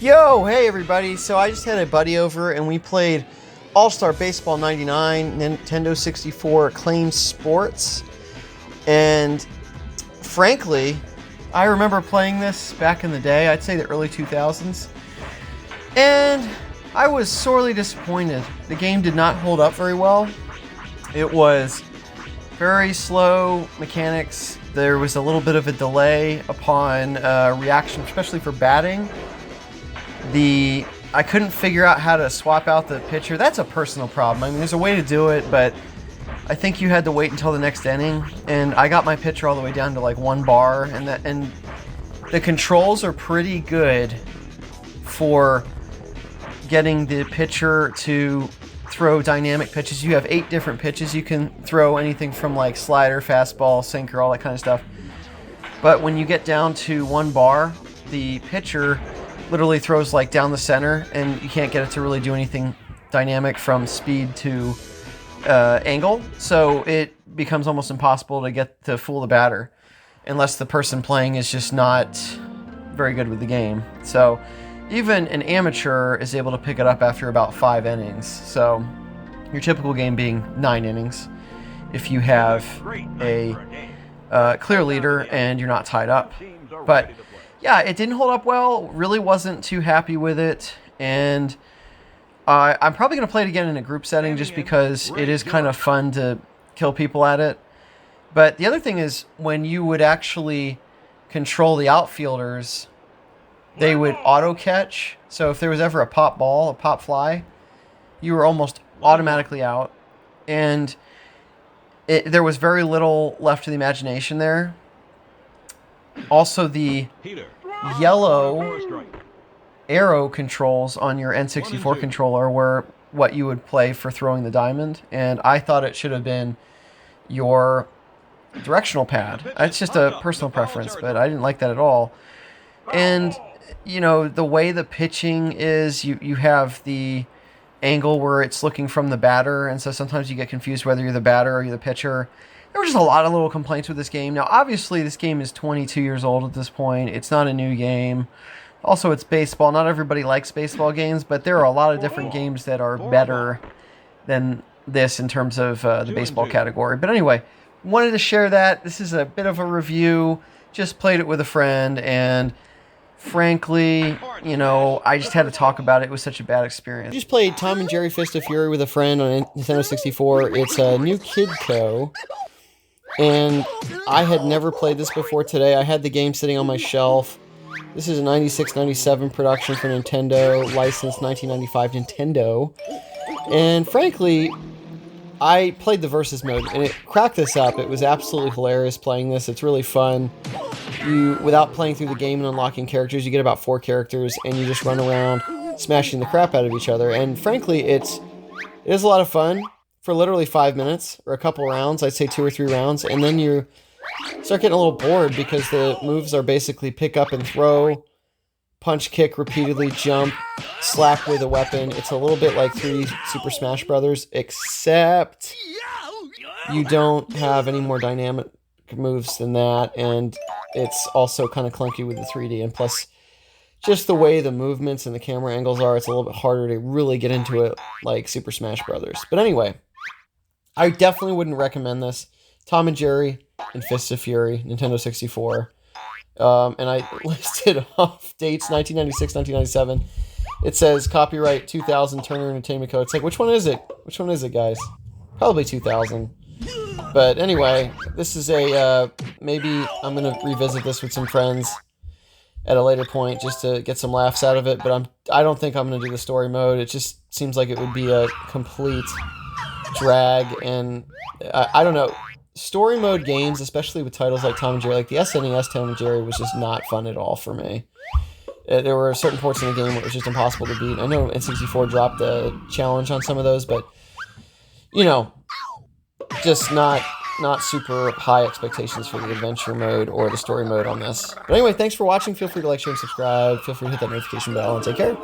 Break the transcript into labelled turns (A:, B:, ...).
A: Yo, hey everybody. So I just had a buddy over and we played All-Star Baseball 99, Nintendo 64 Acclaim Sports. And frankly, I remember playing this back in the day, I'd say the early 2000s. And I was sorely disappointed. The game did not hold up very well. It was very slow mechanics. There was a little bit of a delay upon reaction, especially for batting. I couldn't figure out how to swap out the pitcher. That's a personal problem. I mean, there's a way to do it, but I think you had to wait until the next inning. And I got my pitcher all the way down to like 1 bar, and the controls are pretty good for getting the pitcher to throw dynamic pitches. You have 8 different pitches you can throw, anything from like slider, fastball, sinker, all that kind of stuff. But when you get down to 1 bar, the pitcher literally throws like down the center, and you can't get it to really do anything dynamic from speed to angle. So it becomes almost impossible to get to fool the batter unless the person playing is just not very good with the game. So even an amateur is able to pick it up after about 5 innings. So your typical game being 9 innings if you have a clear leader and you're not tied up. But yeah, it didn't hold up well. Really wasn't too happy with it. And I'm probably going to play it again in a group setting just because it is kind of fun to kill people at it. But the other thing is, when you would actually control the outfielders, they would auto catch. So if there was ever a pop ball, a pop fly, you were almost automatically out. And there was very little left to the imagination there. Also, the yellow arrow controls on your N64 controller were what you would play for throwing the diamond, and I thought it should have been your directional pad. It's just a personal preference, but I didn't like that at all. And, you know, the way the pitching is, you have the angle where it's looking from the batter, and so sometimes you get confused whether you're the batter or you're the pitcher. There were just a lot of little complaints with this game. Now, obviously, this game is 22 years old at this point. It's not a new game. Also, it's baseball. Not everybody likes baseball games, but there are a lot of different games that are better than this in terms of the baseball category. But anyway, wanted to share that. This is a bit of a review. Just played it with a friend, and frankly, you know, I just had to talk about it. It was such a bad experience. I just played Tom and Jerry Fist of Fury with a friend on Nintendo 64. It's a new Kid Co. And I had never played this before today. I had the game sitting on my shelf. This is a 96-97 production for Nintendo, licensed 1995 Nintendo. And frankly, I played the Versus mode, and it cracked this up. It was absolutely hilarious playing this. It's really fun. Without playing through the game and unlocking characters, you get about 4 characters, and you just run around smashing the crap out of each other. And frankly, it is a lot of fun for literally 5 minutes, or a couple rounds. I'd say 2 or 3 rounds, and then you start getting a little bored because the moves are basically pick up and throw, punch, kick repeatedly, jump, slap with a weapon. It's a little bit like 3D Super Smash Brothers, except you don't have any more dynamic moves than that, and it's also kind of clunky with the 3D, and plus just the way the movements and the camera angles are, it's a little bit harder to really get into it like Super Smash Brothers. But anyway, I definitely wouldn't recommend this. Tom and Jerry and Fists of Fury, Nintendo 64. And I listed off dates, 1996, 1997. It says copyright 2000 Turner Entertainment Co. It's like, which one is it? Which one is it, guys? Probably 2000. But anyway, this is maybe I'm going to revisit this with some friends at a later point just to get some laughs out of it. But I don't think I'm going to do the story mode. It just seems like it would be a complete drag. And I don't know. Story mode games, especially with titles like Tom and Jerry, like the SNES Tom and Jerry, was just not fun at all for me. There were certain ports in the game where it was just impossible to beat. I know N64 dropped a challenge on some of those, but, you know, just not super high expectations for the adventure mode or the story mode on this. But anyway, thanks for watching. Feel free to like, share, and subscribe. Feel free to hit that notification bell, and take care.